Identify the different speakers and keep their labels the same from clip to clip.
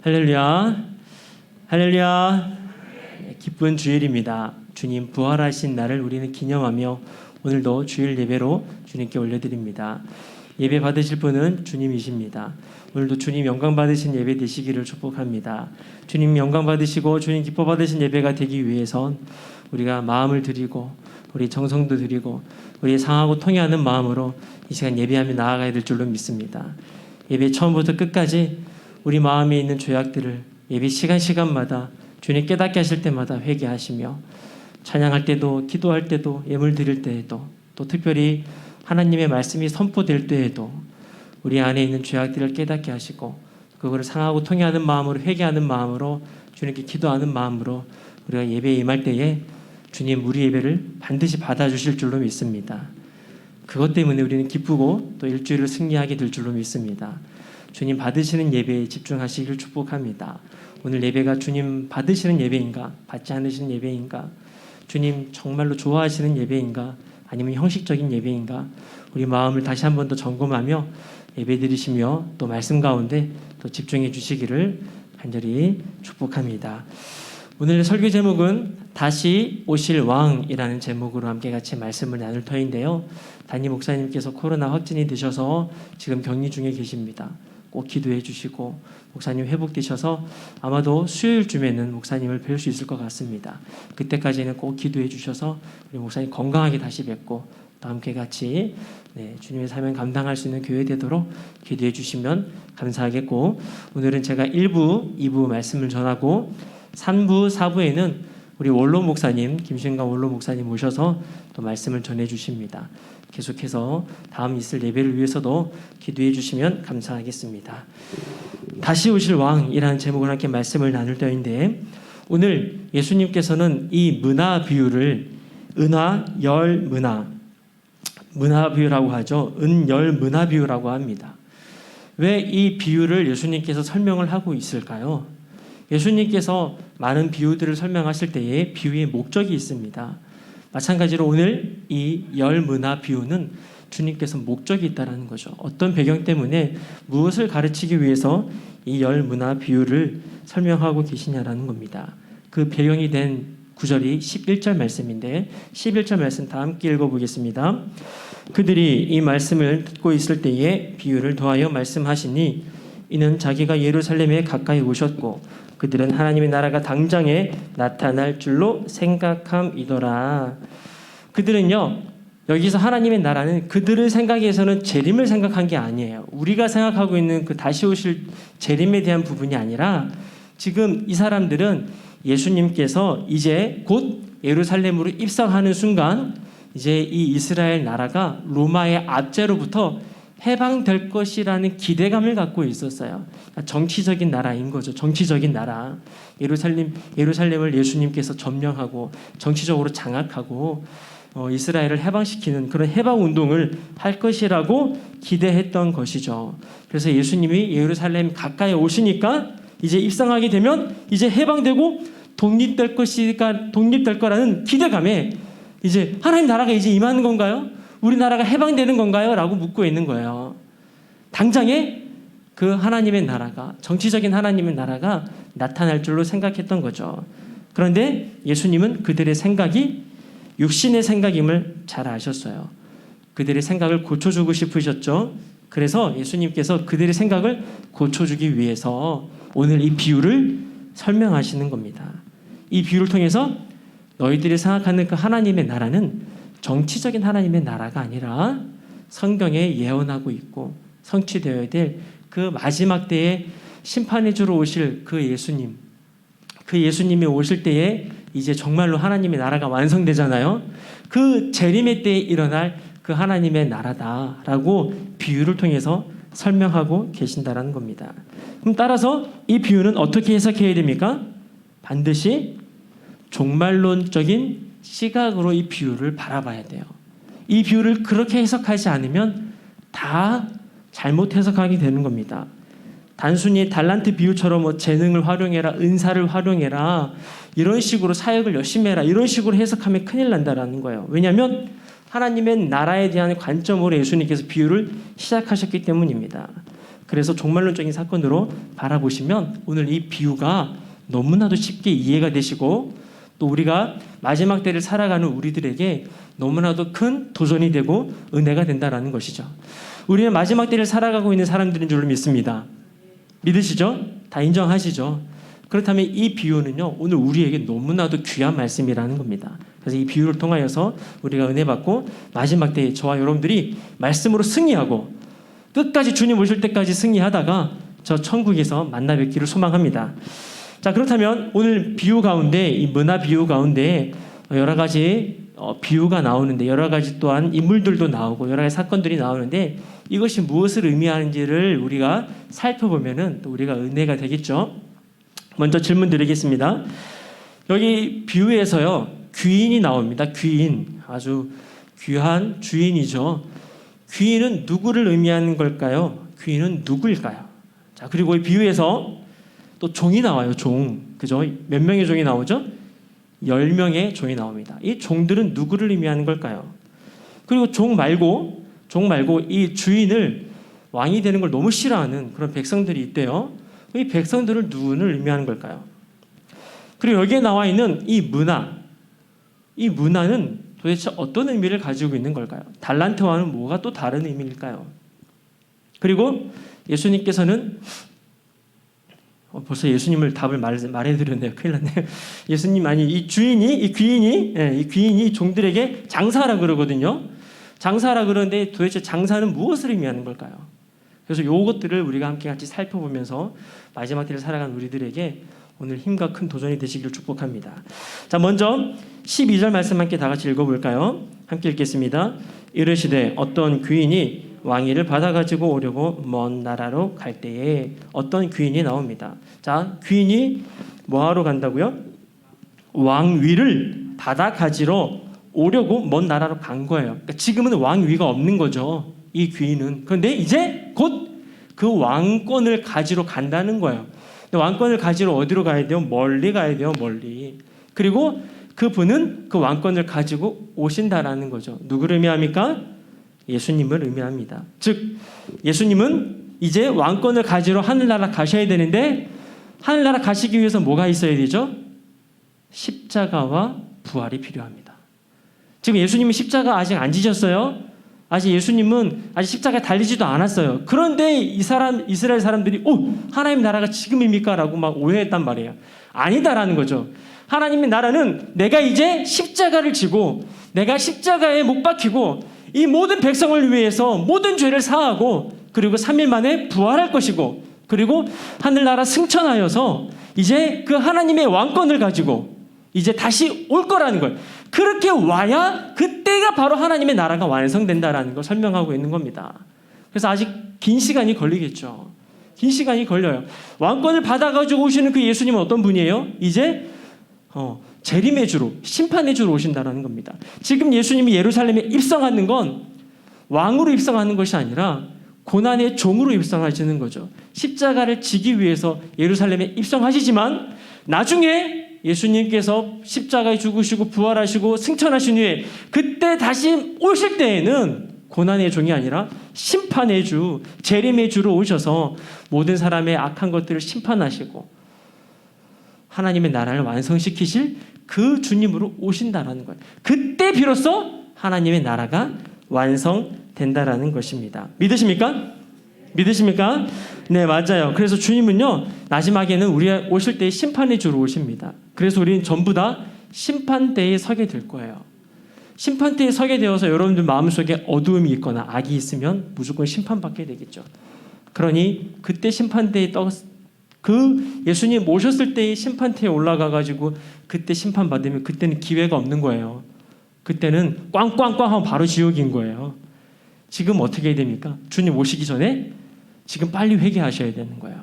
Speaker 1: 할렐루야, 할렐루야. 기쁜 주일입니다. 주님 부활하신 날을 우리는 기념하며 오늘도 주일 예배로 주님께 올려드립니다. 예배 받으실 분은 주님이십니다. 오늘도 주님 영광 받으신 예배 되시기를 축복합니다. 주님 영광 받으시고 주님 기뻐 받으신 예배가 되기 위해선 우리가 마음을 드리고 우리 정성도 드리고 우리 상하고 통회하는 마음으로 이 시간 예배하며 나아가야 될 줄로 믿습니다. 예배 처음부터 끝까지 우리 마음에 있는 죄악들을 예배 시간마다 주님 깨닫게 하실 때마다 회개하시며 찬양할 때도 기도할 때도 예물 드릴 때에도 또 특별히 하나님의 말씀이 선포될 때에도 우리 안에 있는 죄악들을 깨닫게 하시고 그거를 상하고 통회하는 마음으로 회개하는 마음으로 주님께 기도하는 마음으로 우리가 예배에 임할 때에 주님 우리 예배를 반드시 받아주실 줄로 믿습니다. 그것 때문에 우리는 기쁘고 또 일주일을 승리하게 될 줄로 믿습니다. 주님 받으시는 예배에 집중하시길 축복합니다. 오늘 예배가 주님 받으시는 예배인가 받지 않으시는 예배인가 주님 정말로 좋아하시는 예배인가 아니면 형식적인 예배인가 우리 마음을 다시 한 번 더 점검하며 예배 드리시며 또 말씀 가운데 또 집중해 주시기를 간절히 축복합니다. 오늘 설교 제목은 다시 오실 왕이라는 제목으로 함께 같이 말씀을 나눌 터인데요. 담임 목사님께서 코로나 확진이 되셔서 지금 격리 중에 계십니다. 꼭 기도해 주시고 목사님 회복되셔서 아마도 수요일쯤에는 목사님을 뵐 수 있을 것 같습니다. 그때까지는 꼭 기도해 주셔서 우리 목사님 건강하게 다시 뵙고 또 함께 같이 주님의 사명 감당할 수 있는 교회 되도록 기도해 주시면 감사하겠고 오늘은 제가 1부, 2부 말씀을 전하고 3부, 4부에는 우리 원로 목사님, 김신강 원로 목사님 모셔서 또 말씀을 전해 주십니다. 계속해서 다음 있을 예배를 위해서도 기도해 주시면 감사하겠습니다. 다시 오실 왕이라는 제목으로 함께 말씀을 나눌 때인데 오늘 예수님께서는 이 문화 비유를 은화, 열, 문화 비유라고 하죠. 은, 열, 문화 비유라고 합니다. 왜 이 비유를 예수님께서 설명을 하고 있을까요? 예수님께서 많은 비유들을 설명하실 때에 비유의 목적이 있습니다. 마찬가지로 오늘 이 열문화 비유는 주님께서 목적이 있다는 거죠. 어떤 배경 때문에 무엇을 가르치기 위해서 이 열문화 비유를 설명하고 계시냐라는 겁니다. 그 배경이 된 구절이 11절 말씀인데 11절 말씀 다 함께 읽어보겠습니다. 그들이 이 말씀을 듣고 있을 때에 비유를 더하여 말씀하시니 이는 자기가 예루살렘에 가까이 오셨고 그들은 하나님의 나라가 당장에 나타날 줄로 생각함이더라. 그들은요 여기서 하나님의 나라는 그들의 생각에서는 재림을 생각한 게 아니에요. 우리가 생각하고 있는 그 다시 오실 재림에 대한 부분이 아니라 지금 이 사람들은 예수님께서 이제 곧 예루살렘으로 입성하는 순간 이제 이 이스라엘 나라가 로마의 압제로부터 해방될 것이라는 기대감을 갖고 있었어요. 정치적인 나라인 거죠. 정치적인 나라. 예루살렘을 예수님께서 점령하고 정치적으로 장악하고 이스라엘을 해방시키는 그런 해방 운동을 할 것이라고 기대했던 것이죠. 그래서 예수님이 예루살렘 가까이 오시니까 이제 입성하게 되면 이제 해방되고 독립될 거라는 기대감에 이제 하나님 나라가 이제 임하는 건가요? 우리나라가 해방되는 건가요? 라고 묻고 있는 거예요. 당장에 그 하나님의 나라가 정치적인 하나님의 나라가 나타날 줄로 생각했던 거죠. 그런데 예수님은 그들의 생각이 육신의 생각임을 잘 아셨어요. 그들의 생각을 고쳐주고 싶으셨죠. 그래서 예수님께서 그들의 생각을 고쳐주기 위해서 오늘 이 비유를 설명하시는 겁니다. 이 비유를 통해서 너희들이 생각하는 그 하나님의 나라는 정치적인 하나님의 나라가 아니라 성경에 예언하고 있고 성취되어야 될 그 마지막 때에 심판해 주러 오실 그 예수님이 오실 때에 이제 정말로 하나님의 나라가 완성되잖아요. 그 재림의 때에 일어날 그 하나님의 나라다라고 비유를 통해서 설명하고 계신다라는 겁니다. 그럼 따라서 이 비유는 어떻게 해석해야 됩니까? 반드시 종말론적인 시각으로 이 비유를 바라봐야 돼요. 이 비유를 그렇게 해석하지 않으면 다 잘못 해석하게 되는 겁니다. 단순히 달란트 비유처럼 재능을 활용해라, 은사를 활용해라 이런 식으로 사역을 열심히 해라 이런 식으로 해석하면 큰일 난다라는 거예요. 왜냐하면 하나님의 나라에 대한 관점으로 예수님께서 비유를 시작하셨기 때문입니다. 그래서 종말론적인 사건으로 바라보시면 오늘 이 비유가 너무나도 쉽게 이해가 되시고 또 우리가 마지막 때를 살아가는 우리들에게 너무나도 큰 도전이 되고 은혜가 된다라는 것이죠. 우리는 마지막 때를 살아가고 있는 사람들인 줄로 믿습니다. 믿으시죠? 다 인정하시죠? 그렇다면 이 비유는요, 오늘 우리에게 너무나도 귀한 말씀이라는 겁니다. 그래서 이 비유를 통하여서 우리가 은혜 받고 마지막 때에 저와 여러분들이 말씀으로 승리하고 끝까지 주님 오실 때까지 승리하다가 저 천국에서 만나 뵙기를 소망합니다. 자, 그렇다면 오늘 비유 가운데, 이 문화 비유 가운데 여러 가지 비유가 나오는데, 여러 가지 또한 인물들도 나오고 여러 가지 사건들이 나오는데, 이것이 무엇을 의미하는지를 우리가 살펴보면은 또 우리가 은혜가 되겠죠. 먼저 질문 드리겠습니다. 여기 비유에서요, 귀인이 나옵니다. 귀인, 아주 귀한 주인이죠. 귀인은 누구를 의미하는 걸까요? 귀인은 누구일까요? 자, 그리고 이 비유에서 또 종이 나와요. 종, 그죠? 몇 명의 종이 나오죠? 10명의 종이 나옵니다. 이 종들은 누구를 의미하는 걸까요? 그리고 종 말고 이 주인을 왕이 되는 걸 너무 싫어하는 그런 백성들이 있대요. 이 백성들을 누구를 의미하는 걸까요? 그리고 여기에 나와 있는 이 문화는 도대체 어떤 의미를 가지고 있는 걸까요? 달란트와는 뭐가 또 다른 의미일까요? 그리고 예수님께서는 벌써 예수님을 답을 말해드렸네요. 큰일 났네요. 예수님, 아니, 이 귀인이 종들에게 장사하라 그러거든요. 장사하라 그러는데 도대체 장사는 무엇을 의미하는 걸까요? 그래서 이것들을 우리가 함께 같이 살펴보면서 마지막 때를 살아간 우리들에게 오늘 힘과 큰 도전이 되시기를 축복합니다. 자, 먼저 12절 말씀 함께 다 같이 읽어볼까요? 함께 읽겠습니다. 이르시되 어떤 귀인이 왕위를 받아가지고 오려고 먼 나라로 갈 때에 어떤 귀인이 나옵니다. 자, 귀인이 뭐하러 간다고요? 왕위를 받아 가지러 오려고 먼 나라로 간 거예요. 그러니까 지금은 왕위가 없는 거죠. 이 귀인은. 그런데 이제 곧 그 왕권을 가지러 간다는 거예요. 왕권을 가지러 어디로 가야 돼요? 멀리 가야 돼요. 멀리. 그리고 그분은 그 왕권을 가지고 오신다라는 거죠. 누구를 의미합니까? 예수님을 의미합니다. 즉 예수님은 이제 왕권을 가지러 하늘나라 가셔야 되는데 하늘나라 가시기 위해서 뭐가 있어야 되죠? 십자가와 부활이 필요합니다. 지금 예수님은 십자가 아직 안 지셨어요. 예수님은 아직 십자가에 달리지도 않았어요. 그런데 이스라엘 사람들이 하나님 나라가 지금입니까? 라고 막 오해했단 말이에요. 아니다라는 거죠. 하나님의 나라는 내가 이제 십자가를 지고 내가 십자가에 못 박히고 이 모든 백성을 위해서 모든 죄를 사하고 그리고 3일 만에 부활할 것이고 그리고 하늘나라 승천하여서 이제 그 하나님의 왕권을 가지고 이제 다시 올 거라는 거예요. 그렇게 와야 그때가 바로 하나님의 나라가 완성된다라는 걸 설명하고 있는 겁니다. 그래서 아직 긴 시간이 걸리겠죠. 긴 시간이 걸려요. 왕권을 받아가지고 오시는 그 예수님은 어떤 분이에요? 이제 재림의 주로, 심판의 주로 오신다는 겁니다. 지금 예수님이 예루살렘에 입성하는 건 왕으로 입성하는 것이 아니라 고난의 종으로 입성하시는 거죠. 십자가를 지기 위해서 예루살렘에 입성하시지만 나중에 예수님께서 십자가에 죽으시고 부활하시고 승천하신 후에 그때 다시 오실 때에는 고난의 종이 아니라 심판의 주, 재림의 주로 오셔서 모든 사람의 악한 것들을 심판하시고 하나님의 나라를 완성시키실 그 주님으로 오신다라는 거예요. 그때 비로소 하나님의 나라가 완성된다라는 것입니다. 믿으십니까? 믿으십니까? 네, 맞아요. 그래서 주님은요, 마지막에는 우리 오실 때 심판의 주로 오십니다. 그래서 우리는 전부 다 심판대에 서게 될 거예요. 심판대에 서게 되어서 여러분들 마음속에 어두움이 있거나 악이 있으면 무조건 심판받게 되겠죠. 그러니 그때 심판대에 그 예수님 모셨을 때의 심판대에 올라가가지고 그때 심판받으면 그때는 기회가 없는 거예요. 그때는 꽝꽝꽝 하면 바로 지옥인 거예요. 지금 어떻게 해야 됩니까? 주님 오시기 전에 지금 빨리 회개하셔야 되는 거예요.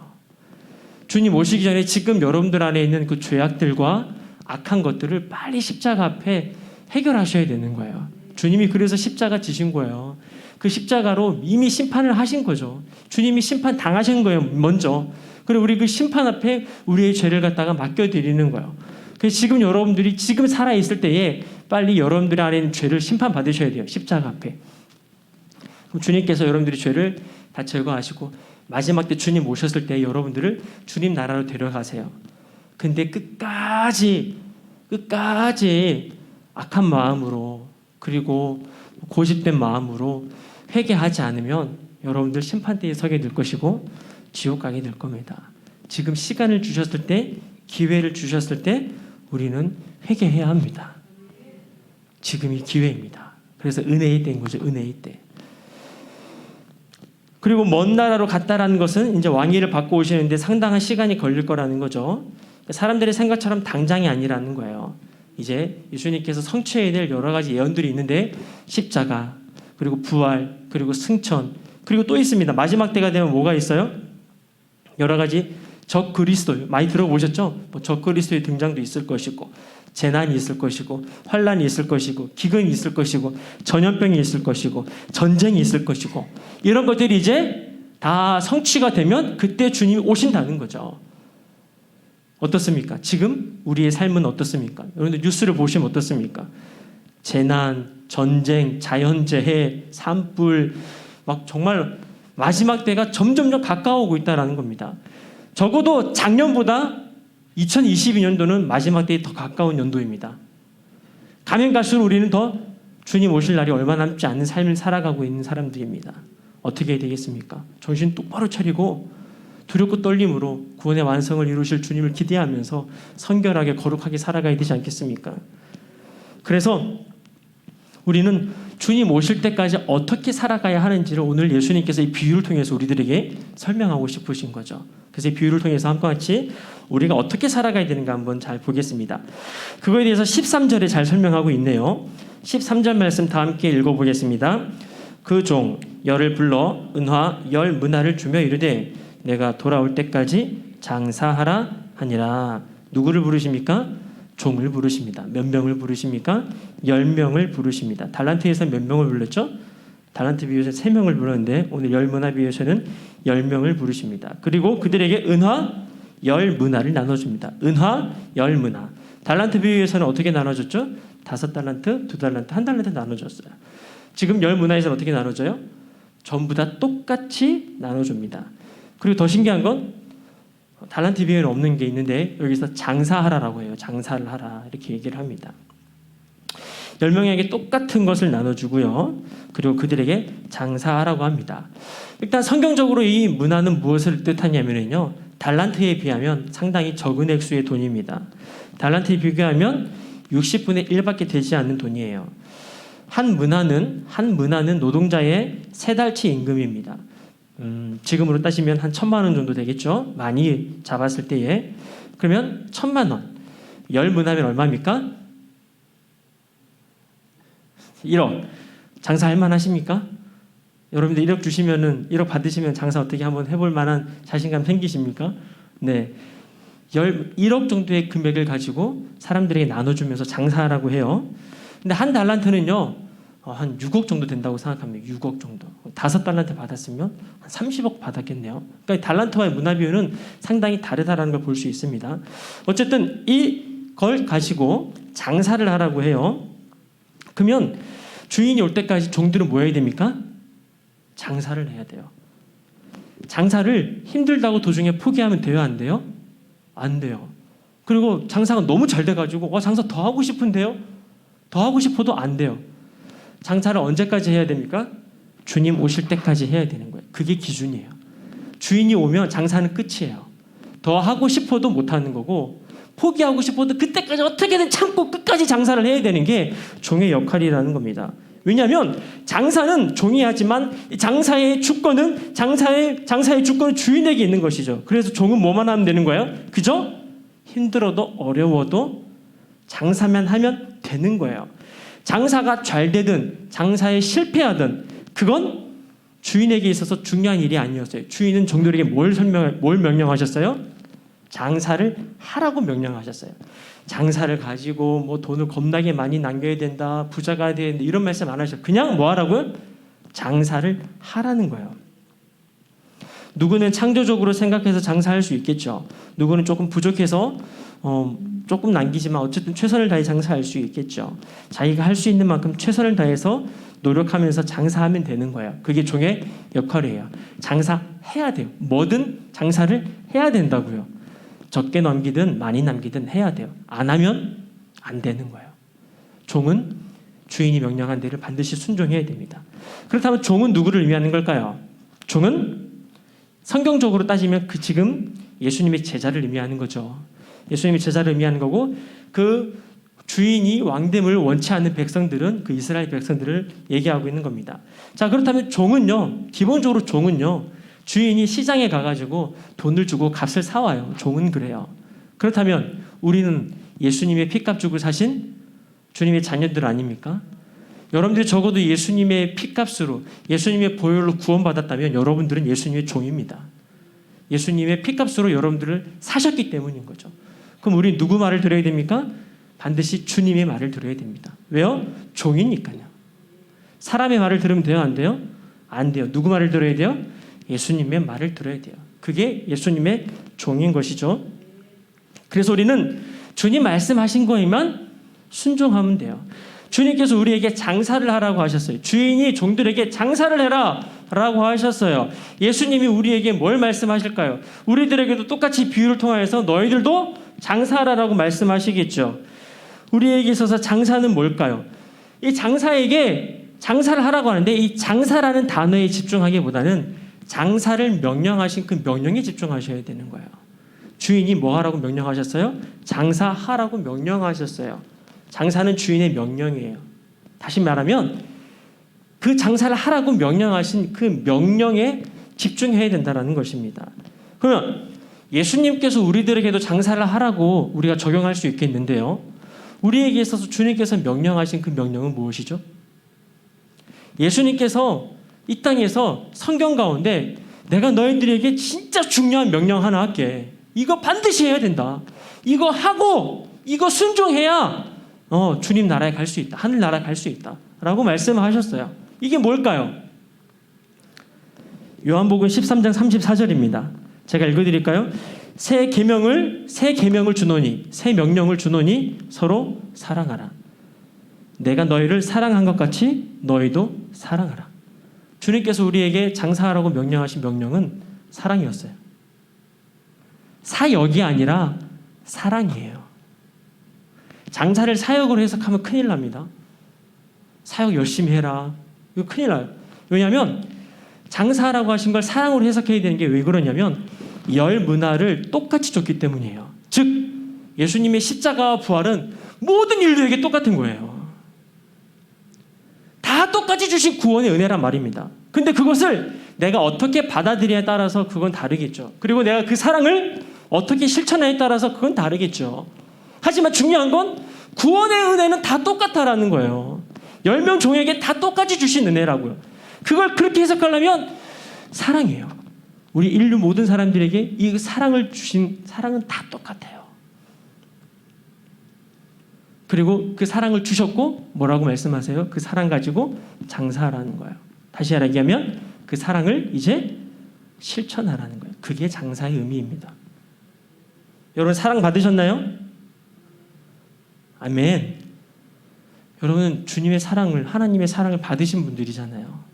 Speaker 1: 주님 오시기 전에 지금 여러분들 안에 있는 그 죄악들과 악한 것들을 빨리 십자가 앞에 해결하셔야 되는 거예요. 주님이 그래서 십자가 지신 거예요. 그 십자가로 이미 심판을 하신 거죠. 주님이 심판 당하신 거예요, 먼저. 그리고 우리 그 심판 앞에 우리의 죄를 갖다가 맡겨드리는 거예요. 그래서 지금 여러분들이 지금 살아있을 때에 빨리 여러분들 안에 있는 죄를 심판받으셔야 돼요. 십자가 앞에. 그럼 주님께서 여러분들의 죄를 다 제거하시고 마지막 때 주님 오셨을 때 여러분들을 주님 나라로 데려가세요. 근데 끝까지 악한 마음으로 그리고 고집된 마음으로 회개하지 않으면 여러분들 심판대에 서게 될 것이고 지옥 가게 될 겁니다. 지금 시간을 주셨을 때, 기회를 주셨을 때 우리는 회개해야 합니다. 지금이 기회입니다. 그래서 은혜의 때인 거죠. 은혜의 때. 그리고 먼 나라로 갔다라는 것은 이제 왕위를 받고 오시는데 상당한 시간이 걸릴 거라는 거죠. 사람들의 생각처럼 당장이 아니라는 거예요. 이제 예수님께서 성취해야 될 여러 가지 예언들이 있는데 십자가, 그리고 부활, 그리고 승천, 그리고 또 있습니다. 마지막 때가 되면 뭐가 있어요? 여러 가지 적 그리스도, 많이 들어보셨죠? 적 그리스도의 등장도 있을 것이고, 재난이 있을 것이고, 환란이 있을 것이고, 기근이 있을 것이고, 전염병이 있을 것이고, 전쟁이 있을 것이고, 이런 것들이 이제 다 성취가 되면 그때 주님이 오신다는 거죠. 어떻습니까? 지금 우리의 삶은 어떻습니까? 여러분들 뉴스를 보시면 어떻습니까? 재난, 전쟁, 자연재해, 산불, 막 정말 마지막 때가 점점 가까워오고 있다는 겁니다. 적어도 작년보다 2022년도는 마지막 때에 더 가까운 연도입니다. 가면 갈수록 우리는 더 주님 오실 날이 얼마 남지 않은 삶을 살아가고 있는 사람들입니다. 어떻게 해야 되겠습니까? 정신 똑바로 차리고 두렵고 떨림으로 구원의 완성을 이루실 주님을 기대하면서 성결하게 거룩하게 살아가야 되지 않겠습니까? 그래서 우리는 주님 오실 때까지 어떻게 살아가야 하는지를 오늘 예수님께서 이 비유를 통해서 우리들에게 설명하고 싶으신 거죠. 그래서 이 비유를 통해서 함과 같이 우리가 어떻게 살아가야 되는가 한번 잘 보겠습니다. 그거에 대해서 13절에 잘 설명하고 있네요. 13절 말씀 다 함께 읽어보겠습니다. 그 종 열을 불러 은화 열 문화를 주며 이르되 내가 돌아올 때까지 장사하라 하니라. 누구를 부르십니까? 종을 부르십니다. 몇 명을 부르십니까? 10명을 부르십니다. 달란트에서 몇 명을 불렀죠? 달란트 비유에서 3명을 불렀는데 오늘 열문화 비유에서는 10명을 부르십니다. 그리고 그들에게 은화 10문화를 나눠줍니다. 은화 10문화. 달란트 비유에서는 어떻게 나눠줬죠? 5달란트, 2달란트, 1달란트 나눠줬어요. 지금 10문화에서는 어떻게 나눠져요? 전부 다 똑같이 나눠줍니다. 그리고 더 신기한 건 달란트 비유에는 없는 게 있는데 여기서 장사하라라고 해요. 장사를 하라 이렇게 얘기를 합니다. 10명에게 똑같은 것을 나눠주고요. 그리고 그들에게 장사하라고 합니다. 일단 성경적으로 이 문화는 무엇을 뜻하냐면요. 달란트에 비하면 상당히 적은 액수의 돈입니다. 달란트에 비교하면 60분의 1밖에 되지 않는 돈이에요. 한 문화는 노동자의 3달치 임금입니다. 지금으로 따지면 한 1,000만 원 정도 되겠죠. 많이 잡았을 때에. 그러면 1,000만 원. 10문화면 얼마입니까? 1억. 장사할 만하십니까? 여러분들 1억 주시면은 1억 받으시면 장사 어떻게 한번 해볼 만한 자신감 생기십니까? 네. 1억 정도의 금액을 가지고 사람들에게 나눠주면서 장사하라고 해요. 근데 한 달란트는요. 한 6억 정도 된다고 생각합니다. 6억 정도. 5달란트 받았으면 한 30억 받았겠네요. 그러니까 달란트와의 문화 비유는 상당히 다르다라는 걸 볼 수 있습니다. 어쨌든 이걸 가지고 장사를 하라고 해요. 그러면 주인이 올 때까지 종들은 뭐 해야 됩니까? 장사를 해야 돼요. 장사를 힘들다고 도중에 포기하면 돼요? 안 돼요? 안 돼요. 그리고 장사가 너무 잘 돼가지고 장사 더 하고 싶은데요? 더 하고 싶어도 안 돼요. 장사를 언제까지 해야 됩니까? 주님 오실 때까지 해야 되는 거예요. 그게 기준이에요. 주인이 오면 장사는 끝이에요. 더 하고 싶어도 못 하는 거고 포기하고 싶어도 그때까지 어떻게든 참고 끝까지 장사를 해야 되는 게 종의 역할이라는 겁니다. 왜냐하면 장사는 종이 하지만 장사의 주권은 주인에게 있는 것이죠. 그래서 종은 뭐만 하면 되는 거예요? 그죠? 힘들어도 어려워도 장사만 하면 되는 거예요. 장사가 잘 되든 장사에 실패하든 그건 주인에게 있어서 중요한 일이 아니었어요. 주인은 종들에게 뭘 명령하셨어요? 장사를 하라고 명령하셨어요. 장사를 가지고 뭐 돈을 겁나게 많이 남겨야 된다, 부자가 돼야 된다 이런 말씀 안 하셨어요. 그냥 뭐 하라고요? 장사를 하라는 거예요. 누구는 창조적으로 생각해서 장사할 수 있겠죠. 누구는 조금 부족해서 조금 남기지만 어쨌든 최선을 다해 장사할 수 있겠죠. 자기가 할 수 있는 만큼 최선을 다해서 노력하면서 장사하면 되는 거예요. 그게 종의 역할이에요. 장사해야 돼요. 뭐든 장사를 해야 된다고요. 적게 넘기든 많이 남기든 해야 돼요. 안 하면 안 되는 거예요. 종은 주인이 명령한 대로 반드시 순종해야 됩니다. 그렇다면 종은 누구를 의미하는 걸까요? 종은 성경적으로 따지면 지금 예수님의 제자를 의미하는 거죠. 예수님의 제자를 의미하는 거고, 그 주인이 왕됨을 원치 않는 백성들은 그 이스라엘 백성들을 얘기하고 있는 겁니다. 자, 그렇다면 종은요, 기본적으로 종은요, 주인이 시장에 가가지고 돈을 주고 값을 사와요. 종은 그래요. 그렇다면 우리는 예수님의 피값 주고 사신 주님의 자녀들 아닙니까? 여러분들이 적어도 예수님의 피값으로, 예수님의 보혈로 구원받았다면 여러분들은 예수님의 종입니다. 예수님의 피값으로 여러분들을 사셨기 때문인 거죠. 그럼 우리 누구 말을 들어야 됩니까? 반드시 주님의 말을 들어야 됩니다. 왜요? 종이니까요. 사람의 말을 들으면 돼요? 안 돼요? 안 돼요. 누구 말을 들어야 돼요? 예수님의 말을 들어야 돼요. 그게 예수님의 종인 것이죠. 그래서 우리는 주님 말씀하신 거에만 순종하면 돼요. 주님께서 우리에게 장사를 하라고 하셨어요. 주인이 종들에게 장사를 해라 라고 하셨어요. 예수님이 우리에게 뭘 말씀하실까요? 우리들에게도 똑같이 비유를 통하여서 너희들도 장사하라고 말씀하시겠죠. 우리에게 있어서 장사는 뭘까요? 이 장사에게 장사를 하라고 하는데, 이 장사라는 단어에 집중하기보다는 장사를 명령하신 그 명령에 집중하셔야 되는 거예요. 주인이 뭐 하라고 명령하셨어요? 장사하라고 명령하셨어요. 장사는 주인의 명령이에요. 다시 말하면 그 장사를 하라고 명령하신 그 명령에 집중해야 된다는 것입니다. 그러면 예수님께서 우리들에게도 장사를 하라고 우리가 적용할 수 있겠는데요. 우리에게 있어서 주님께서 명령하신 그 명령은 무엇이죠? 예수님께서 이 땅에서 성경 가운데 내가 너희들에게 진짜 중요한 명령 하나 할게. 이거 반드시 해야 된다. 이거 하고 이거 순종해야 주님 나라에 갈 수 있다. 하늘 나라에 갈 수 있다. 라고 말씀하셨어요. 이게 뭘까요? 요한복음 13장 34절입니다. 제가 읽어드릴까요? 새 계명을 주노니, 새 명령을 주노니 서로 사랑하라. 내가 너희를 사랑한 것 같이 너희도 사랑하라. 주님께서 우리에게 장사하라고 명령하신 명령은 사랑이었어요. 사역이 아니라 사랑이에요. 장사를 사역으로 해석하면 큰일 납니다. 사역 열심히 해라. 이거 큰일 나요. 왜냐하면 장사하라고 하신 걸 사랑으로 해석해야 되는 게 왜 그러냐면 열 문화를 똑같이 줬기 때문이에요. 즉 예수님의 십자가와 부활은 모든 인류에게 똑같은 거예요. 다 똑같이 주신 구원의 은혜란 말입니다. 근데 그것을 내가 어떻게 받아들이냐에 따라서 그건 다르겠죠. 그리고 내가 그 사랑을 어떻게 실천하냐에 따라서 그건 다르겠죠. 하지만 중요한 건 구원의 은혜는 다 똑같다라는 거예요. 10명 종에게 다 똑같이 주신 은혜라고요. 그걸 그렇게 해석하려면 사랑이에요. 우리 인류 모든 사람들에게 이 사랑을 주신 사랑은 다 똑같아요. 그리고 그 사랑을 주셨고 뭐라고 말씀하세요? 그 사랑 가지고 장사하라는 거예요. 다시 얘기하면 그 사랑을 이제 실천하라는 거예요. 그게 장사의 의미입니다. 여러분 사랑 받으셨나요? 아멘. 여러분은 주님의 사랑을, 하나님의 사랑을 받으신 분들이잖아요.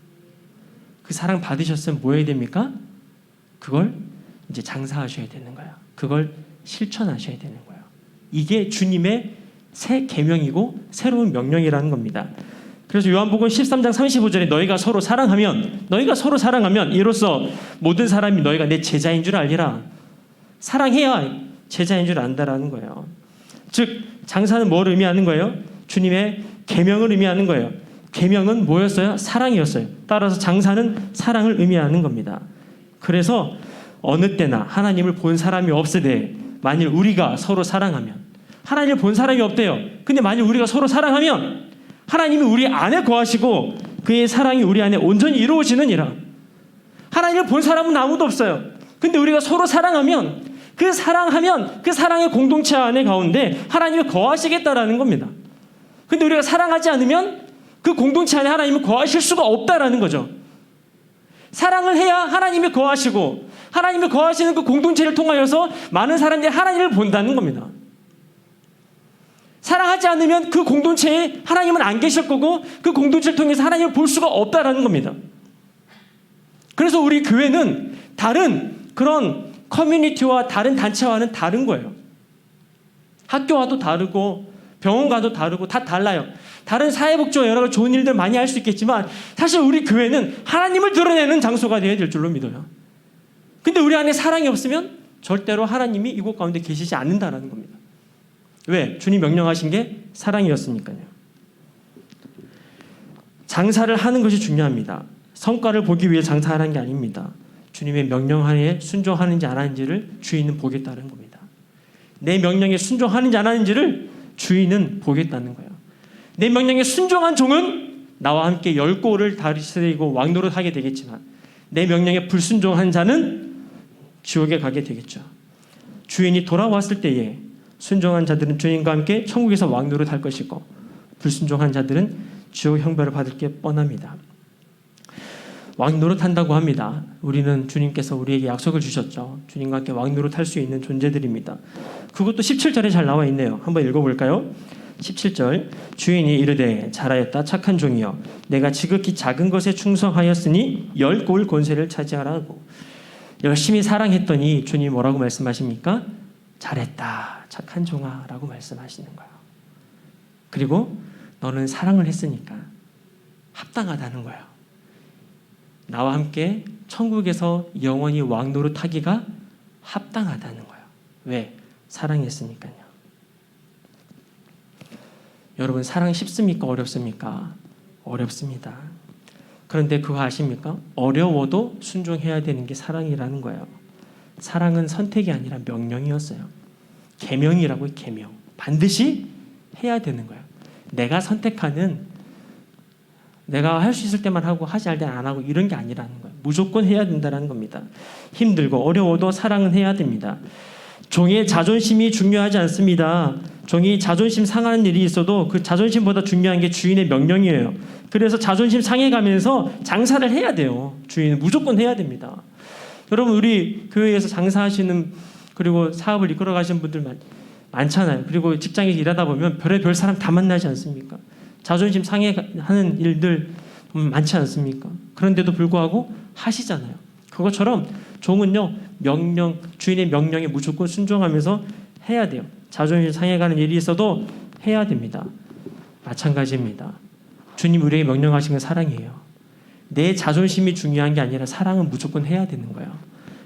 Speaker 1: 그 사랑 받으셨으면 뭐 해야 됩니까? 그걸 이제 장사하셔야 되는 거예요. 그걸 실천하셔야 되는 거예요. 이게 주님의 새 계명이고 새로운 명령이라는 겁니다. 그래서 요한복음 13장 35절에 너희가 서로 사랑하면 이로써 모든 사람이 너희가 내 제자인 줄 알리라. 사랑해야 제자인 줄 안다라는 거예요. 즉 장사는 뭘 의미하는 거예요? 주님의 계명을 의미하는 거예요. 계명은 뭐였어요? 사랑이었어요. 따라서 장사는 사랑을 의미하는 겁니다. 그래서 어느 때나 하나님을 본 사람이 없으되 만일 우리가 서로 사랑하면, 하나님을 본 사람이 없대요. 근데 만일 우리가 서로 사랑하면 하나님이 우리 안에 거하시고 그의 사랑이 우리 안에 온전히 이루어지느니라. 하나님을 본 사람은 아무도 없어요. 근데 우리가 서로 사랑하면 그 사랑의 공동체 안에 가운데 하나님이 거하시겠다라는 겁니다. 근데 우리가 사랑하지 않으면 그 공동체 안에 하나님이 거하실 수가 없다라는 거죠. 사랑을 해야 하나님이 거하시고 하나님이 거하시는 그 공동체를 통하여서 많은 사람들이 하나님을 본다는 겁니다. 사랑하지 않으면 그 공동체에 하나님은 안 계실 거고 그 공동체를 통해서 하나님을 볼 수가 없다라는 겁니다. 그래서 우리 교회는 다른 그런 커뮤니티와 다른 단체와는 다른 거예요. 학교와도 다르고 병원과도 다르고 다 달라요. 다른 사회복지와 여러 가지 좋은 일들 많이 할 수 있겠지만 사실 우리 교회는 하나님을 드러내는 장소가 되어야 될 줄로 믿어요. 근데 우리 안에 사랑이 없으면 절대로 하나님이 이곳 가운데 계시지 않는다라는 겁니다. 왜? 주님 명령하신 게 사랑이었으니까요. 장사를 하는 것이 중요합니다. 성과를 보기 위해 장사하는 게 아닙니다. 주님의 명령하에 순종하는지 안 하는지를 주인은 보겠다는 겁니다. 내 명령에 순종하는지 안 하는지를 주인은 보겠다는 거예요. 내 명령에 순종한 종은 나와 함께 10골을 다스리고 왕노릇 하게 되겠지만 내 명령에 불순종한 자는 지옥에 가게 되겠죠. 주인이 돌아왔을 때에 순종한 자들은 주인과 함께 천국에서 왕노릇 할 것이고 불순종한 자들은 지옥 형벌을 받을 게 뻔합니다. 왕노릇 한다고 합니다. 우리는 주님께서 우리에게 약속을 주셨죠. 주님과 함께 왕노릇 할 수 있는 존재들입니다. 그것도 17절에 잘 나와 있네요. 한번 읽어볼까요? 17절 주인이 이르되 잘하였다 착한 종이여 내가 지극히 작은 것에 충성하였으니 10골 권세를 차지하라 하고 열심히 사랑했더니 주님이 뭐라고 말씀하십니까? 잘했다 착한 종아 라고 말씀하시는 거예요. 그리고 너는 사랑을 했으니까 합당하다는 거예요. 나와 함께 천국에서 영원히 왕노릇 하기가 합당하다는 거예요. 왜? 사랑했으니까요. 여러분 사랑 쉽습니까? 어렵습니까? 어렵습니다. 그런데 그거 아십니까? 어려워도 순종해야 되는 게 사랑이라는 거예요. 사랑은 선택이 아니라 명령이었어요. 계명이라고요. 계명. 반드시 해야 되는 거예요. 내가 선택하는 내가 할 수 있을 때만 하고 하지 않을 때는 안 하고 이런 게 아니라는 거예요. 무조건 해야 된다는 겁니다. 힘들고 어려워도 사랑은 해야 됩니다. 종의 자존심이 중요하지 않습니다. 종이 자존심 상하는 일이 있어도 그 자존심보다 중요한 게 주인의 명령이에요. 그래서 자존심 상해가면서 장사를 해야 돼요. 주인은 무조건 해야 됩니다. 여러분 우리 교회에서 장사하시는 그리고 사업을 이끌어 가시는 분들 많잖아요. 그리고 직장에서 일하다 보면 별의별 사람 다 만나지 않습니까? 자존심 상해하는 일들 많지 않습니까? 그런데도 불구하고 하시잖아요. 그것처럼 종은요 주인의 명령에 무조건 순종하면서 해야 돼요. 자존심 상해가는 일이 있어도 해야 됩니다. 마찬가지입니다. 주님 우리에게 명령하신 건 사랑이에요. 내 자존심이 중요한 게 아니라 사랑은 무조건 해야 되는 거예요.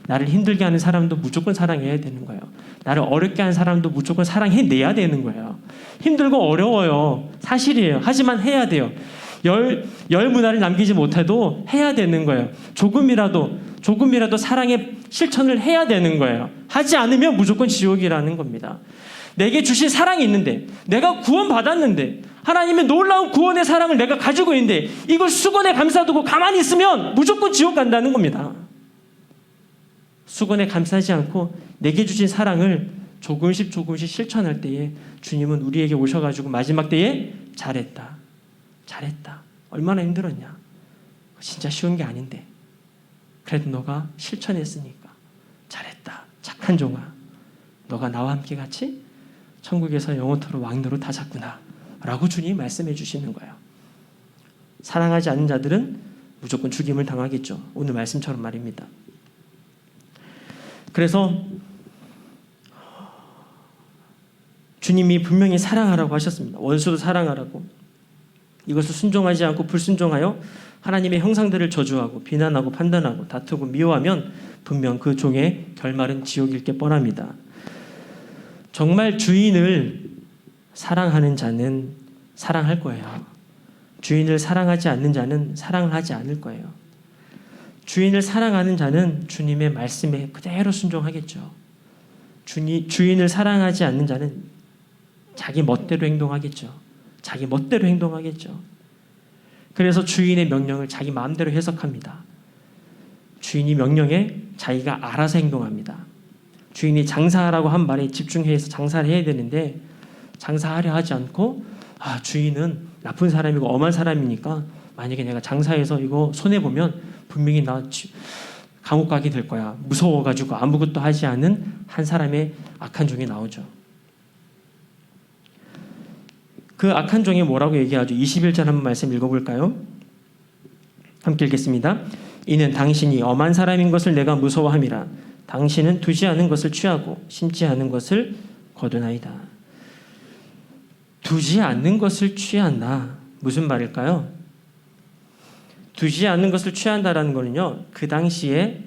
Speaker 1: 나를 힘들게 하는 사람도 무조건 사랑해야 되는 거예요. 나를 어렵게 하는 사람도 무조건 사랑해내야 되는 거예요. 힘들고 어려워요. 사실이에요. 하지만 해야 돼요. 열 문화를 남기지 못해도 해야 되는 거예요. 조금이라도 사랑의 실천을 해야 되는 거예요. 하지 않으면 무조건 지옥이라는 겁니다. 내게 주신 사랑이 있는데 내가 구원받았는데 하나님의 놀라운 구원의 사랑을 내가 가지고 있는데 이걸 수건에 감싸두고 가만히 있으면 무조건 지옥 간다는 겁니다. 수건에 감싸지 않고 내게 주신 사랑을 조금씩 실천할 때에 주님은 우리에게 오셔가지고 마지막 때에 잘했다. 얼마나 힘들었냐. 진짜 쉬운 게 아닌데 그래도 너가 실천했으니까 잘했다. 착한 종아. 너가 나와 함께 같이 천국에서 영원토록 왕노릇 하셨구나 라고 주님이 말씀해 주시는 거예요. 사랑하지 않는 자들은 무조건 죽임을 당하겠죠. 오늘 말씀처럼 말입니다. 그래서 주님이 분명히 사랑하라고 하셨습니다. 원수도 사랑하라고. 이것을 순종하지 않고 불순종하여 하나님의 형상들을 저주하고 비난하고 판단하고 다투고 미워하면 분명 그 종의 결말은 지옥일 게 뻔합니다. 정말 주인을 사랑하는 자는 사랑할 거예요. 주인을 사랑하지 않는 자는 사랑을 하지 않을 거예요. 주인을 사랑하는 자는 주님의 말씀에 그대로 순종하겠죠. 주인을 사랑하지 않는 자는 자기 멋대로 행동하겠죠. 그래서 주인의 명령을 자기 마음대로 해석합니다. 주인이 명령에 자기가 알아서 행동합니다. 주인이 장사하라고 한 말에 집중해서 장사를 해야 되는데 장사하려 하지 않고 주인은 나쁜 사람이고 엄한 사람이니까 만약에 내가 장사해서 이거 손해보면 분명히 나 감옥 가게 될 거야. 무서워가지고 아무것도 하지 않은 한 사람의 악한 종이 나오죠. 그 악한 종이 뭐라고 얘기하죠? 21절 한번 말씀 읽어볼까요? 함께 읽겠습니다. 이는 당신이 엄한 사람인 것을 내가 무서워함이라. 당신은 두지 않은 것을 취하고 심지 않은 것을 거두나이다. 두지 않는 것을 취한다. 무슨 말일까요? 두지 않는 것을 취한다라는 거는요, 그 당시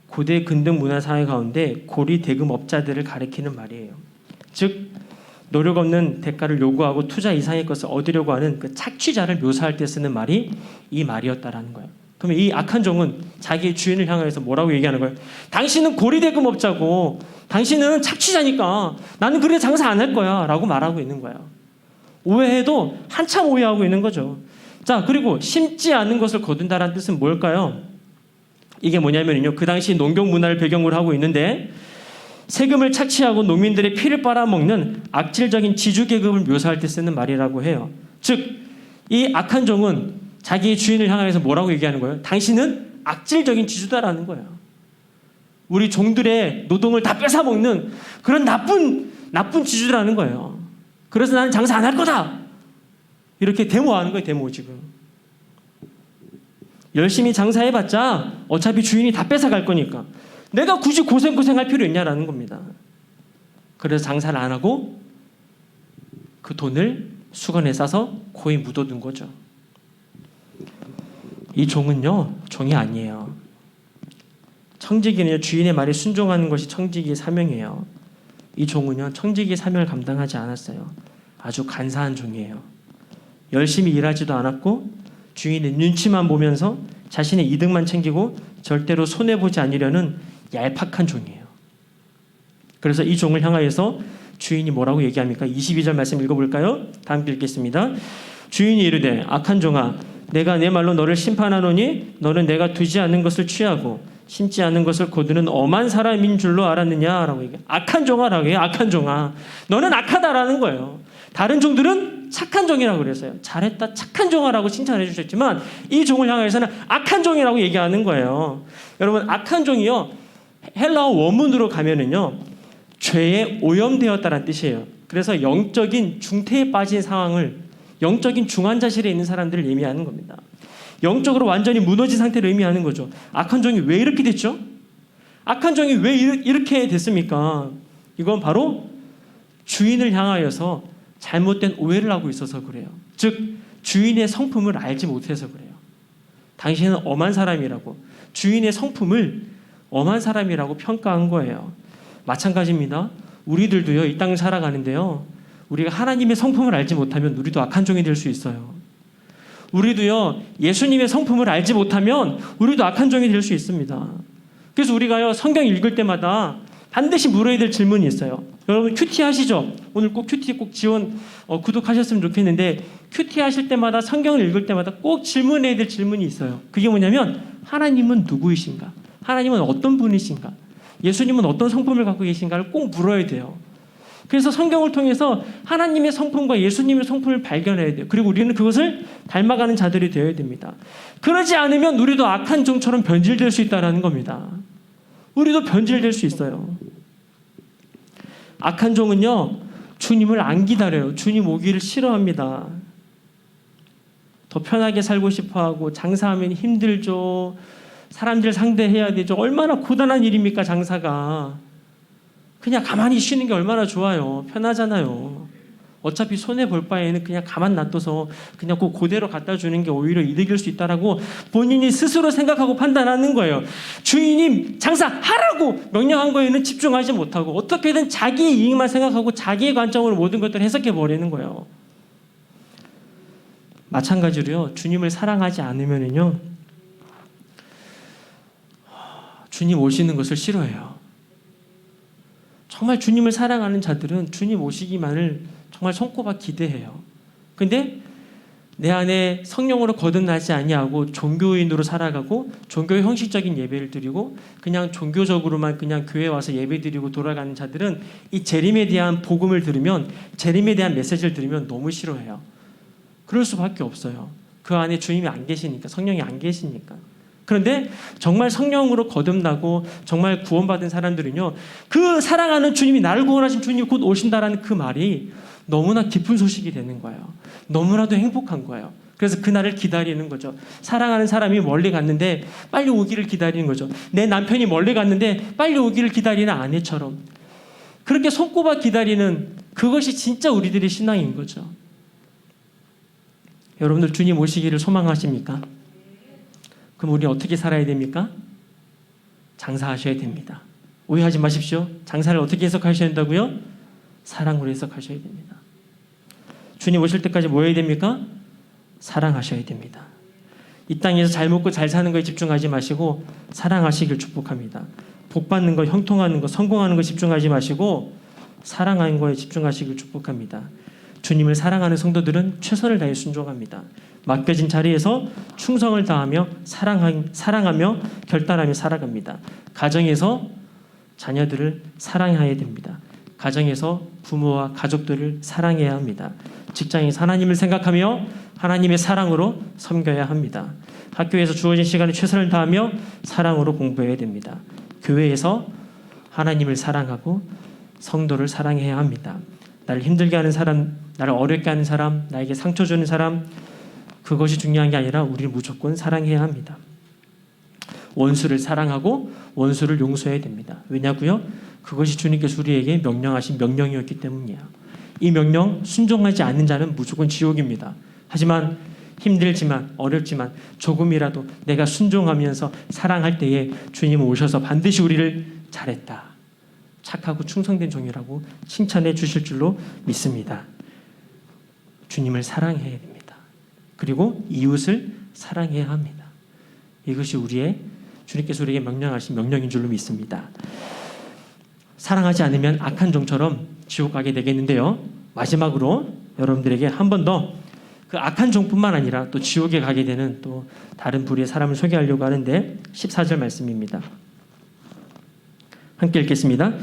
Speaker 1: 고대 근동 문화 사회 가운데 고리 대금업자들을 가리키는 말이에요. 즉 노력 없는 대가를 요구하고 투자 이상의 것을 얻으려고 하는 그 착취자를 묘사할 때 쓰는 말이 이 말이었다라는 거예요. 그러면 이 악한 종은 자기의 주인을 향해서 뭐라고 얘기하는 거예요? 당신은 고리 대금업자고 당신은 착취자니까 나는 그래 장사 안 할 거야 라고 말하고 있는 거예요. 오해해도 한참 오해하고 있는 거죠. 자, 그리고 심지 않은 것을 거둔다라는 뜻은 뭘까요? 이게 뭐냐면요, 그 당시 농경 문화를 배경으로 하고 있는데 세금을 착취하고 농민들의 피를 빨아먹는 악질적인 지주계급을 묘사할 때 쓰는 말이라고 해요. 즉, 이 악한 종은 자기의 주인을 향해서 뭐라고 얘기하는 거예요? 당신은 악질적인 지주다라는 거예요. 우리 종들의 노동을 다 뺏어먹는 그런 나쁜 지주라는 거예요. 그래서 나는 장사 안 할 거다. 이렇게 데모하는 거예요. 데모 지금. 열심히 장사해봤자 어차피 주인이 다 뺏어갈 거니까 내가 굳이 고생할 필요 있냐라는 겁니다. 그래서 장사를 안 하고 그 돈을 수건에 싸서 고이 묻어둔 거죠. 이 종은요, 종이 아니에요. 청지기는요, 주인의 말에 순종하는 것이 청지기의 사명이에요. 이 종은요, 청지기의 사명을 감당하지 않았어요. 아주 간사한 종이에요. 열심히 일하지도 않았고 주인의 눈치만 보면서 자신의 이득만 챙기고 절대로 손해보지 않으려는 얄팍한 종이에요. 그래서 이 종을 향하여서 주인이 뭐라고 얘기합니까? 22절 말씀 읽어볼까요? 다 함께 읽겠습니다. 주인이 이르되 악한 종아, 내가 내 말로 너를 심판하노니 너는 내가 두지 않는 것을 취하고 심지 않는 것을 거두는 엄한 사람인 줄로 알았느냐라고 얘기해요. 악한 종아라고 해요. 악한 종아, 너는 악하다라는 거예요. 다른 종들은 착한 종이라고 그랬어요. 잘했다, 착한 종아라고 칭찬해 주셨지만 이 종을 향해서는 악한 종이라고 얘기하는 거예요. 여러분, 악한 종이요, 헬라어 원문으로 가면은요, 죄에 오염되었다는 뜻이에요. 그래서 영적인 중태에 빠진 상황을, 영적인 중환자실에 있는 사람들을 의미하는 겁니다. 영적으로 완전히 무너진 상태를 의미하는 거죠. 악한 종이 왜 이렇게 됐죠? 악한 종이 왜 이렇게 됐습니까? 이건 바로 주인을 향하여서 잘못된 오해를 하고 있어서 그래요. 즉 주인의 성품을 알지 못해서 그래요. 당신은 엄한 사람이라고, 주인의 성품을 엄한 사람이라고 평가한 거예요. 마찬가지입니다. 우리들도요, 이 땅을 살아가는데요, 우리가 하나님의 성품을 알지 못하면 우리도 악한 종이 될 수 있어요. 우리도요, 예수님의 성품을 알지 못하면 우리도 악한 종이 될 수 있습니다. 그래서 우리가요, 성경 읽을 때마다 반드시 물어야 될 질문이 있어요. 여러분 큐티 하시죠? 오늘 꼭 큐티 꼭 지원 구독하셨으면 좋겠는데, 큐티 하실 때마다 성경을 읽을 때마다 꼭 질문해야 될 질문이 있어요. 그게 뭐냐면 하나님은 누구이신가? 하나님은 어떤 분이신가? 예수님은 어떤 성품을 갖고 계신가를 꼭 물어야 돼요. 그래서 성경을 통해서 하나님의 성품과 예수님의 성품을 발견해야 돼요. 그리고 우리는 그것을 닮아가는 자들이 되어야 됩니다. 그러지 않으면 우리도 악한 종처럼 변질될 수 있다는 겁니다. 우리도 변질될 수 있어요. 악한 종은요, 주님을 안 기다려요. 주님 오기를 싫어합니다. 더 편하게 살고 싶어하고, 장사하면 힘들죠. 사람들 상대해야 되죠. 얼마나 고단한 일입니까, 장사가. 그냥 가만히 쉬는 게 얼마나 좋아요. 편하잖아요. 어차피 손해볼 바에는 그냥 가만 놔둬서 그냥 그대로 갖다 주는 게 오히려 이득일 수 있다라고 본인이 스스로 생각하고 판단하는 거예요. 주인이 장사하라고 명령한 거에는 집중하지 못하고 어떻게든 자기의 이익만 생각하고 자기의 관점으로 모든 것들을 해석해 버리는 거예요. 마찬가지로요, 주님을 사랑하지 않으면요, 주님 오시는 것을 싫어해요. 정말 주님을 사랑하는 자들은 주님 오시기만을 정말 손꼽아 기대해요. 근데 내 안에 성령으로 거듭나지 아니하고 종교인으로 살아가고 종교의 형식적인 예배를 드리고 그냥 종교적으로만 그냥 교회 와서 예배 드리고 돌아가는 자들은 이 재림에 대한 복음을 들으면, 재림에 대한 메시지를 들으면 너무 싫어해요. 그럴 수밖에 없어요. 그 안에 주님이 안 계시니까, 성령이 안 계시니까. 그런데 정말 성령으로 거듭나고 정말 구원받은 사람들은요, 그 사랑하는 주님이, 나를 구원하신 주님이 곧 오신다라는 그 말이 너무나 기쁜 소식이 되는 거예요. 너무나도 행복한 거예요. 그래서 그날을 기다리는 거죠. 사랑하는 사람이 멀리 갔는데 빨리 오기를 기다리는 거죠. 내 남편이 멀리 갔는데 빨리 오기를 기다리는 아내처럼 그렇게 손꼽아 기다리는 그것이 진짜 우리들의 신앙인 거죠. 여러분들 주님 오시기를 소망하십니까? 그럼 우리 어떻게 살아야 됩니까? 장사하셔야 됩니다. 오해하지 마십시오. 장사를 어떻게 해석하셔야 된다고요? 사랑으로 해석하셔야 됩니다. 주님 오실 때까지 뭐 해야 됩니까? 사랑하셔야 됩니다. 이 땅에서 잘 먹고 잘 사는 거에 집중하지 마시고 사랑하시길 축복합니다. 복 받는 거, 형통하는 거, 성공하는 거 집중하지 마시고 사랑하는 거에 집중하시길 축복합니다. 주님을 사랑하는 성도들은 최선을 다해 순종합니다. 맡겨진 자리에서 충성을 다하며 사랑하며 결단하며 살아갑니다. 가정에서 자녀들을 사랑해야 됩니다. 가정에서 부모와 가족들을 사랑해야 합니다. 직장에서 하나님을 생각하며 하나님의 사랑으로 섬겨야 합니다. 학교에서 주어진 시간에 최선을 다하며 사랑으로 공부해야 됩니다. 교회에서 하나님을 사랑하고 성도를 사랑해야 합니다. 나를 힘들게 하는 사람, 나를 어렵게 하는 사람, 나에게 상처 주는 사람, 그것이 중요한 게 아니라 우리는 무조건 사랑해야 합니다. 원수를 사랑하고 원수를 용서해야 됩니다. 왜냐고요? 그것이 주님께서 우리에게 명령하신 명령이었기 때문이에요. 이 명령 순종하지 않는 자는 무조건 지옥입니다. 하지만 힘들지만 어렵지만 조금이라도 내가 순종하면서 사랑할 때에 주님은 오셔서 반드시 우리를 잘했다, 착하고 충성된 종이라고 칭찬해 주실 줄로 믿습니다. 주님을 사랑해야 됩니다. 그리고 이웃을 사랑해야 합니다. 이것이 주님께서 우리에게 명령하신 명령인 줄로 믿습니다. 사랑하지 않으면 악한 종처럼 지옥 가게 되겠는데요. 마지막으로 여러분들에게 한 번 더 그 악한 종뿐만 아니라 또 지옥에 가게 되는 또 다른 부류의 사람을 소개하려고 하는데 14절 말씀입니다. 함께 읽겠습니다.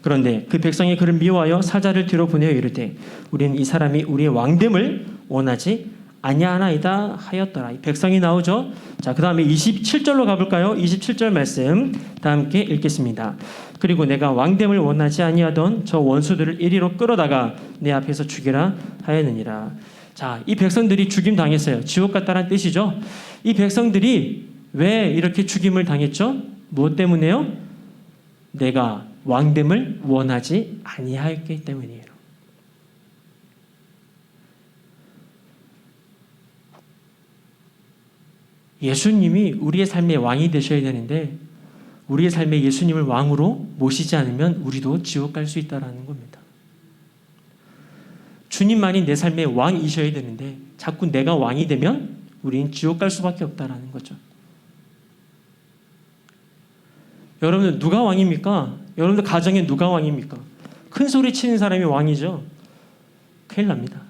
Speaker 1: 그런데 그 백성이 그를 미워하여 사자를 뒤로 보내어 이르되 우리는 이 사람이 우리의 왕됨을 원하지 아니하나이다 하였더라. 이 백성이 나오죠. 자, 그 다음에 27절로 가볼까요? 27절 말씀 다 함께 읽겠습니다. 그리고 내가 왕됨을 원하지 아니하던 저 원수들을 이리로 끌어다가 내 앞에서 죽이라 하였느니라. 자, 이 백성들이 죽임 당했어요. 지옥 갔다는 뜻이죠. 이 백성들이 왜 이렇게 죽임을 당했죠? 무엇 때문에요? 내가 왕됨을 원하지 아니하였기 때문이에요. 예수님이 우리의 삶의 왕이 되셔야 되는데 우리의 삶에 예수님을 왕으로 모시지 않으면 우리도 지옥 갈 수 있다는 겁니다. 주님만이 내 삶의 왕이셔야 되는데 자꾸 내가 왕이 되면 우리는 지옥 갈 수밖에 없다는 거죠. 여러분들 누가 왕입니까? 여러분들 가정에 누가 왕입니까? 큰 소리 치는 사람이 왕이죠. 큰일 납니다.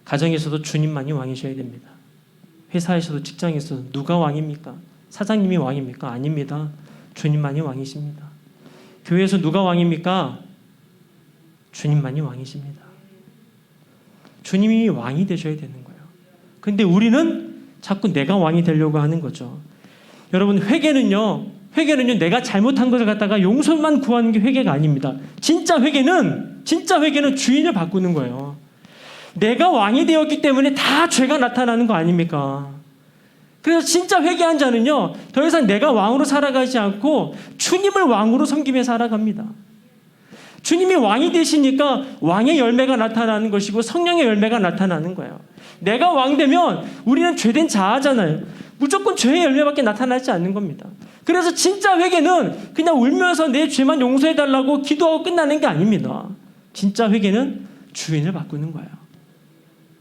Speaker 1: 가정에서도 주님만이 왕이셔야 됩니다. 회사에서도 직장에서도 누가 왕입니까? 사장님이 왕입니까? 아닙니다. 주님만이 왕이십니다. 교회에서 누가 왕입니까? 주님만이 왕이십니다. 주님이 왕이 되셔야 되는 거예요. 근데 우리는 자꾸 내가 왕이 되려고 하는 거죠. 여러분 회개는요 내가 잘못한 것을 갖다가 용서만 구하는 게 회개가 아닙니다. 진짜 회개는 주인을 바꾸는 거예요. 내가 왕이 되었기 때문에 다 죄가 나타나는 거 아닙니까? 그래서 진짜 회개한 자는요 더 이상 내가 왕으로 살아가지 않고 주님을 왕으로 섬기며 살아갑니다. 주님이 왕이 되시니까 왕의 열매가 나타나는 것이고 성령의 열매가 나타나는 거예요. 내가 왕 되면 우리는 죄된 자아잖아요. 무조건 죄의 열매밖에 나타나지 않는 겁니다. 그래서 진짜 회개는 그냥 울면서 내 죄만 용서해달라고 기도하고 끝나는 게 아닙니다. 진짜 회개는 주인을 바꾸는 거예요.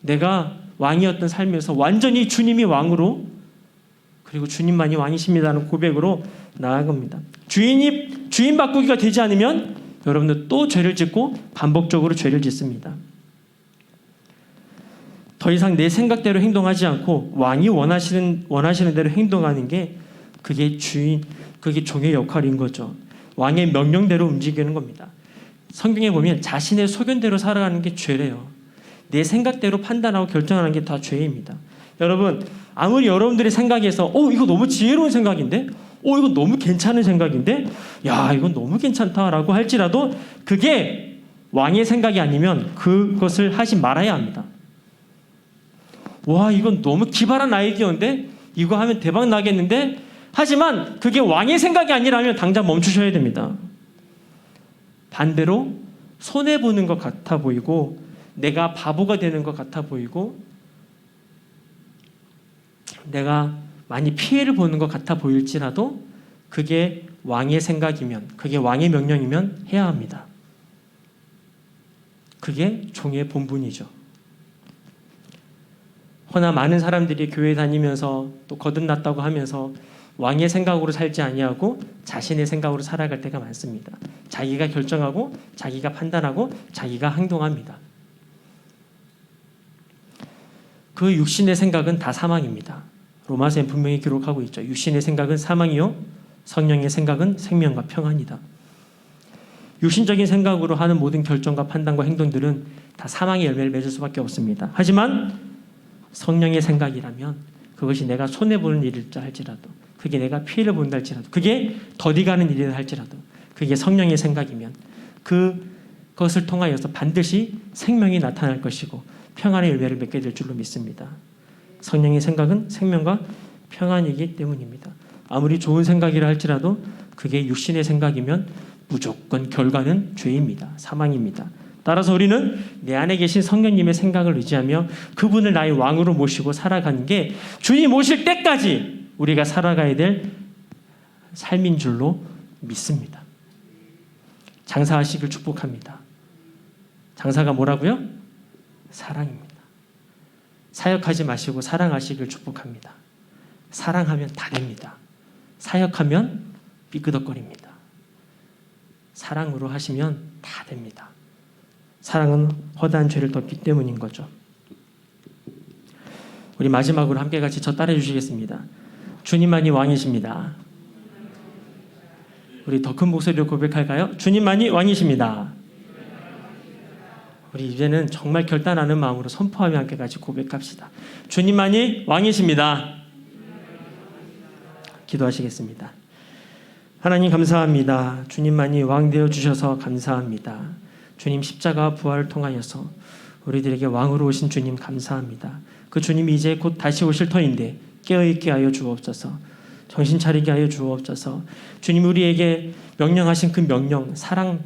Speaker 1: 내가 왕이었던 삶에서 완전히 주님이 왕으로 그리고 주님만이 왕이십니다는 고백으로 나아갑니다. 주인 바꾸기가 되지 않으면 여러분들 또 죄를 짓고 반복적으로 죄를 짓습니다. 더 이상 내 생각대로 행동하지 않고 왕이 원하시는 대로 행동하는 게 그게 종의 역할인 거죠. 왕의 명령대로 움직이는 겁니다. 성경에 보면 자신의 소견대로 살아가는 게 죄래요. 내 생각대로 판단하고 결정하는 게 다 죄입니다. 여러분 아무리 여러분들의 생각에서 이거 너무 지혜로운 생각인데 이거 너무 괜찮은 생각인데 이건 너무 괜찮다라고 할지라도 그게 왕의 생각이 아니면 그것을 하지 말아야 합니다. 와, 이건 너무 기발한 아이디어인데? 이거 하면 대박 나겠는데? 하지만 그게 왕의 생각이 아니라면 당장 멈추셔야 됩니다. 반대로 손해보는 것 같아 보이고 내가 바보가 되는 것 같아 보이고 내가 많이 피해를 보는 것 같아 보일지라도 그게 왕의 생각이면, 그게 왕의 명령이면 해야 합니다. 그게 종의 본분이죠. 허나 많은 사람들이 교회 다니면서 또 거듭났다고 하면서 왕의 생각으로 살지 아니하고 자신의 생각으로 살아갈 때가 많습니다. 자기가 결정하고 자기가 판단하고 자기가 행동합니다. 그 육신의 생각은 다 사망입니다. 로마서에 분명히 기록하고 있죠. 육신의 생각은 사망이요 성령의 생각은 생명과 평안이다. 육신적인 생각으로 하는 모든 결정과 판단과 행동들은 다 사망의 열매를 맺을 수밖에 없습니다. 하지만 성령의 생각이라면 그것이 내가 손해보는 일일지 할지라도 그게 내가 피해를 본다 할지라도 그게 더디가는 일이라 할지라도 그게 성령의 생각이면 그것을 통하여서 반드시 생명이 나타날 것이고 평안의 열매를 맺게 될 줄로 믿습니다. 성령의 생각은 생명과 평안이기 때문입니다. 아무리 좋은 생각이라 할지라도 그게 육신의 생각이면 무조건 결과는 죄입니다. 사망입니다. 따라서 우리는 내 안에 계신 성령님의 생각을 의지하며 그분을 나의 왕으로 모시고 살아가는 게 주님 오실 때까지 우리가 살아가야 될 삶인 줄로 믿습니다. 장사하시길 축복합니다. 장사가 뭐라고요? 사랑입니다. 사역하지 마시고 사랑하시길 축복합니다. 사랑하면 다 됩니다. 사역하면 삐끄덕거립니다. 사랑으로 하시면 다 됩니다. 사랑은 허다한 죄를 덮기 때문인 거죠. 우리 마지막으로 함께 같이 저 따라해 주시겠습니다. 주님만이 왕이십니다. 우리 더 큰 목소리로 고백할까요? 주님만이 왕이십니다. 우리 이제는 정말 결단하는 마음으로 선포하며 함께 같이 고백합시다. 주님만이 왕이십니다. 기도하시겠습니다. 하나님 감사합니다. 주님만이 왕 되어 주셔서 감사합니다. 주님 십자가 부활을 통하여서 우리들에게 왕으로 오신 주님 감사합니다. 그 주님이 이제 곧 다시 오실 터인데 깨어있게 하여 주옵소서. 정신 차리게 하여 주옵소서. 주님 우리에게 명령하신 그 명령, 사랑,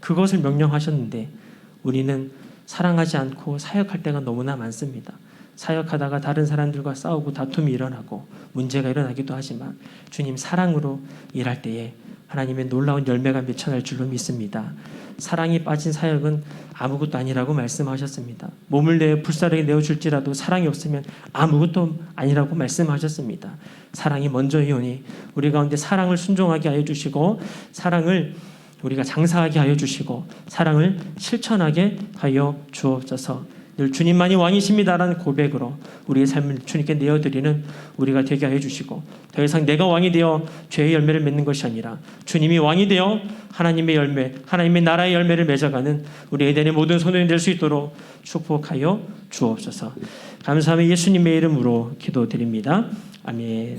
Speaker 1: 그것을 명령하셨는데 우리는 사랑하지 않고 사역할 때가 너무나 많습니다. 사역하다가 다른 사람들과 싸우고 다툼이 일어나고 문제가 일어나기도 하지만 주님 사랑으로 일할 때에 하나님의 놀라운 열매가 맺혀날 줄로 믿습니다. 사랑이 빠진 사역은 아무것도 아니라고 말씀하셨습니다. 몸을 내어 불사르게 내어줄지라도 사랑이 없으면 아무것도 아니라고 말씀하셨습니다. 사랑이 먼저이오니 우리 가운데 사랑을 순종하게 하여 주시고 사랑을 우리가 장사하게 하여 주시고 사랑을 실천하게 하여 주옵소서. 늘 주님만이 왕이십니다라는 고백으로 우리의 삶을 주님께 내어드리는 우리가 되게 하여 주시고 더 이상 내가 왕이 되어 죄의 열매를 맺는 것이 아니라 주님이 왕이 되어 하나님의 열매, 하나님의 나라의 열매를 맺어가는 우리 에덴의 모든 소년이 될 수 있도록 축복하여 주옵소서. 감사하며 예수님의 이름으로 기도드립니다. 아멘.